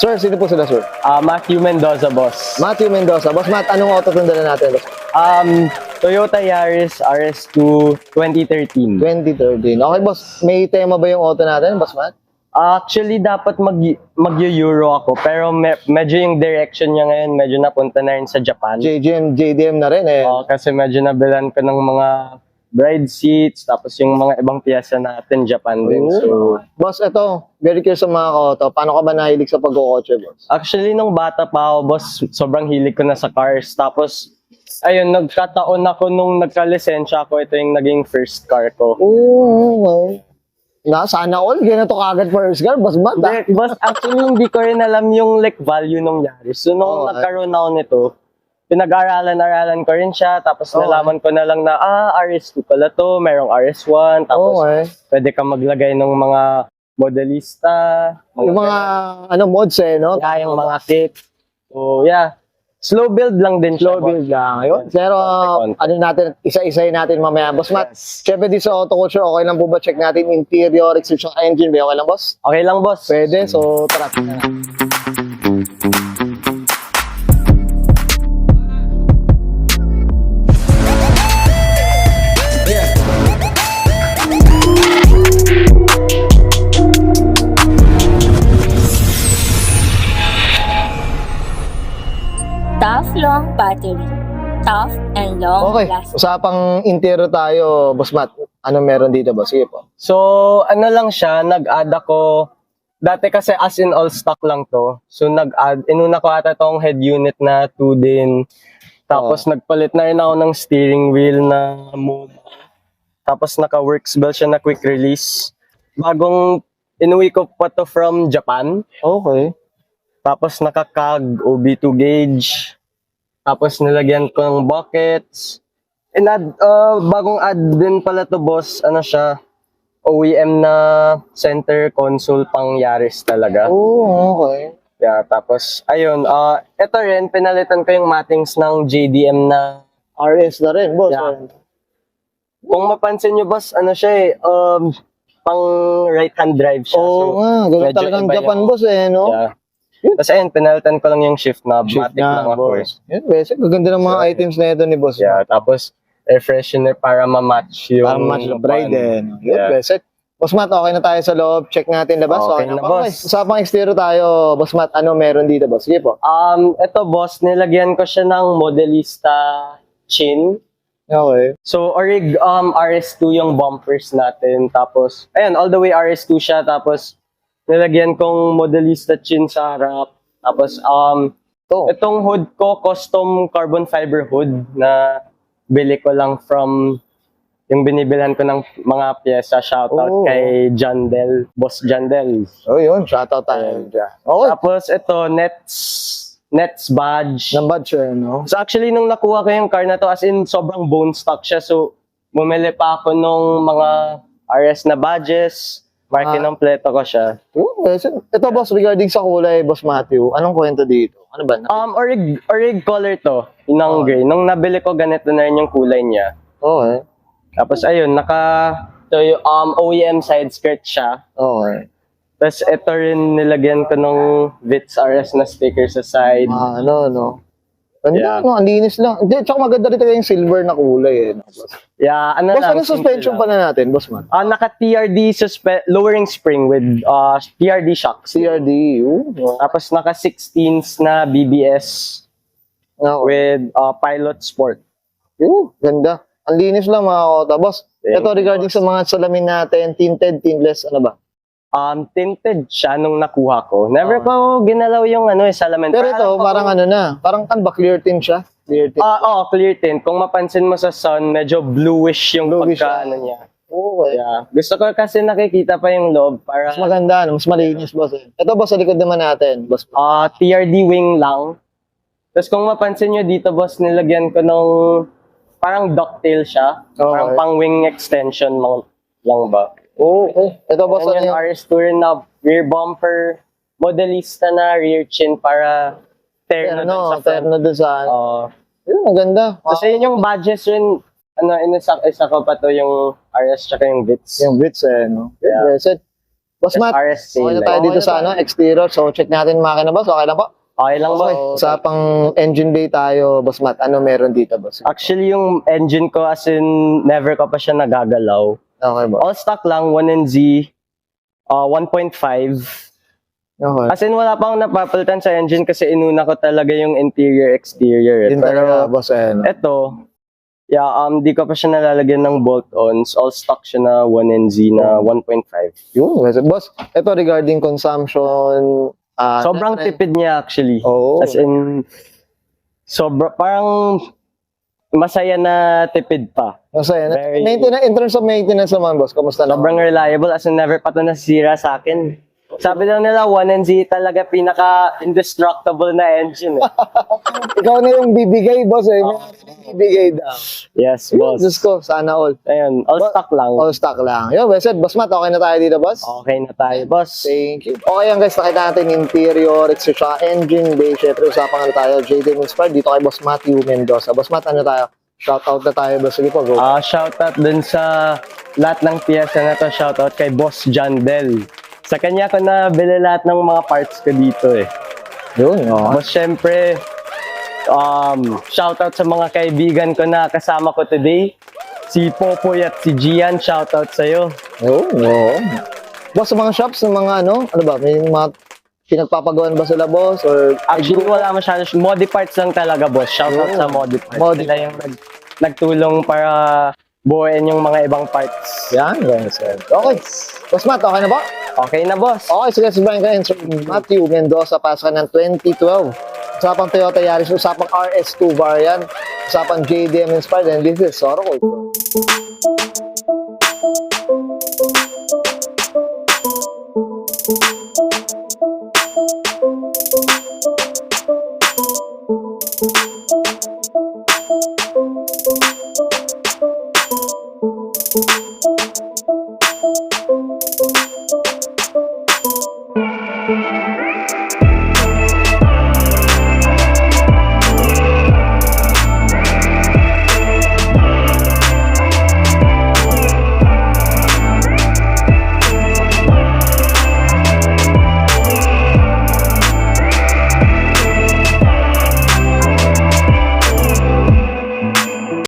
Sir, sino po sila, sir? Matthew Mendoza, boss. Matthew Mendoza. Boss Matt, anong auto itong dala natin, boss? Toyota Yaris RS2 2013. 2013. Okay, boss. May tema ba yung auto natin, boss Matt? Actually, dapat mag-Euro ako, pero medyo yung direction niya ngayon, medyo napunta na rin sa Japan. JDM na rin, eh. Kasi medyo nabilan ko ng mga bride seats, tapos yung mga ibang piyesa natin, Japan din. So, boss, ito, very curious sa mga auto. Paano ka ba nahilig sa pagkukotse, boss? actually, nung bata pa ako, boss, sobrang hilig ko na sa cars. Tapos, ayun, nagkataon ako nung nagka-lisensya ako, ito yung naging first car ko. Oo, sana all, ganito kagad first car, boss Matt. Boss, actually, hindi ko rin alam yung like value nung Yaris. So, nung nagkaroon ako nito, pinag-aralan ko rin siya. Tapos, nalaman ko na lang na, RS2 pala to, merong RS1. Tapos, pwede ka maglagay ng mga modelista. Yung mga, mods, eh, no? Yeah, yung mga kit. So, yeah. Slow build lang din siya. Slow build lang. Ayun. Pero, natin, isa-isayin natin mamaya. Boss Matt, syempre di sa auto culture, okay lang po ba check natin interior, exhaust engine, ba okay lang, boss? Okay lang, boss. Pwede, so tara. Tough long battery. Tough and long Okay, lasting. usapang interior tayo, boss Matt. Ano meron dito, boss? Sige po. So, ano lang siya, nag-add ako. Dati kasi as in all stock lang to. So, nag-add. Inuna ko ata tong head unit na 2 din. Tapos, nagpalit na rin ako ng steering wheel na move. Tapos, naka-works bell siya na quick release. Bagong inuwi ko pa to from Japan. Okay. Tapos, naka-CAG OB2 gauge. Tapos, nilagyan ko ng buckets. Bagong add din pala to, boss. Ano siya? OEM na center console pang Yaris talaga. Okay. Yeah, tapos, ayun. Ito rin, pinalitan ko yung mattings ng JDM na. RS na rin, boss. Yeah. Kung mapansin nyo, boss, ano siya eh, pang right-hand drive siya. Ganun medyo talagang iba Japan, yung- boss, eh, no? Yeah. Tapos ayun, pinalitan ko lang yung shift knob. Shift Matic lang na, ako. boss. Yan, basic. Gaganda ng mga items na ito ni boss. Yeah, tapos air freshener para ma-match yung... Para match the bride, eh. No? Yun, Yeah. basic. Boss Matt, okay na tayo sa loob. Check natin, labas. Okay na, boss. Okay. Usapang exterior tayo, boss Matt. Ano meron dito, boss? Sige po. Ito, boss, nilagyan ko siya ng modelista chin. Okay. So, RS2 yung bumpers natin. Tapos, ayun, all the way RS2 siya. Tapos, nilagyan kong modelista chin sa harap. Tapos, itong hood ko, custom carbon fiber hood na bili ko lang from yung binibilhan ko ng mga pyesa. Shoutout kay John Del, Boss John Del. Oh, yun. Shoutout tayo dyan. Okay. Tapos, ito, Nets badge. Ng badge, no? So actually, nung nakuha ko yung car na to, as in, sobrang bone stock siya. So, bumili pa ako nung mga RS na badges. Marke ng pleto ko siya. Ito, boss, regarding sa kulay, boss Matthew, anong kwento dito? Ano ba? Orig color to, yung gray. Nung nabili ko, ganito na rin yung kulay niya. Okay. Tapos ayun, so yung OEM side skirt siya. Okay. Tapos ito rin nilagyan ko ng Vitz RS na sticker sa side. No. Yeah. Ang linis lang. Hindi, tsaka maganda rito yung silver na kulay, eh. Yeah, Boss, lang, ano suspension simple pa na natin, boss man? lang. Naka-TRD lowering spring with TRD shocks. CRD. Tapos naka 16s na BBS with Pilot Sport. Ganda. Ang linis lang mga kota. Boss, ito regarding sa mga salamin natin, tinted, tintless, ano ba? Tinted siya nung nakuha ko. Never ko ginalaw yung salamin. Pero ito, parang parang kan ba clear tint siya? Clear tint. Clear tint. Kung mapansin mo sa sun, medyo bluish yung pagka niya. Okay. Yeah. Gusto ko kasi nakikita pa yung loob para Mas maganda, no? Mas malinis, boss. Ito, boss, sa likod naman natin, boss. TRD wing lang. Tapos kung mapansin nyo dito, boss, nilagyan ko nung parang ducktail siya. Parang pang wing extension lang ba? Okay. Ito, boss, Yan yung RS2 rin na rear bumper, modelista na rear chin para terno dun sa front. Terno doon sa yun, maganda. Kasi yun yung badges rin, isa ko pa to yung RS tsaka yung Vitz. Yung bits, eh, no? Yeah. Yes, Boss Matt, RS okay na taillight. tayo dito sa exterior. So, check natin yung makina, boss. Okay lang po? Okay lang Okay. boss. Sa pang engine bay tayo, Boss Matt. Ano meron dito, boss? Actually, yung engine ko as in, never ko pa siya nagagalaw. Okay, boss. All stock lang, 1NZ, 1.5. Okay. As in, wala pa akong napapalitan sa engine kasi inuna ko talaga yung interior, exterior. Yun talaga, boss. Eto, di ko pa siya nalalagyan ng bolt-ons. All stock siya na 1NZ na 1.5. Yun, boss. Ito regarding consumption. Sobrang tipid niya actually. Oo. As in, parang masaya na tipid pa. Masaya na. Very- Maintenance, in terms of maintenance naman, boss, kamusta na? Sobrang reliable as in never pa ito nasira sa akin. Sabi daw nila 1NZ talaga pinaka-indestructible na engine. Ikaw na yung bibigay, boss. May bibigay daw. Yes, boss. Diyos ko, sana all. Ayun, all stock lang. All stock lang. Yo, Boss Matt, okay na tayo dito, boss? Okay na tayo, boss. Thank you. Okay yan guys, nakita natin interior, extra engine bay. Syempre, usapan tayo. JDM Inspired dito kay Boss Matthew Mendoza. Boss Matt, ano tayo? Shoutout na tayo, boss. Sige po, go. Shoutout dun sa lahat ng piyesa na to. Shoutout kay Boss John Bell. Sa kanya ko na bili lahat ng mga parts ko dito eh. Yun, oh. Tapos syempre, shoutout sa mga kaibigan ko na kasama ko today. Si Popoy at si Gian, shoutout sa'yo. Yun, oh. Boss, sa mga shops, sa mga ano ba, may mga pinagpapagawan ba sila, boss? Or Actually, wala masyado. Modi parts lang talaga, boss. Shoutout sa Modi parts. Modi. Sila yung nagtulong para buuin yung mga ibang parts. yan, guys. Okay. Boss Matt, okay na ba? Okay na, boss. Okay, sige, sabihin ka Sir Matthew Mendoza, pasa ka ng 2012. Usapang Toyota Yaris, usapang RS2 variant, usapang JDM Inspired, and this is Soroco.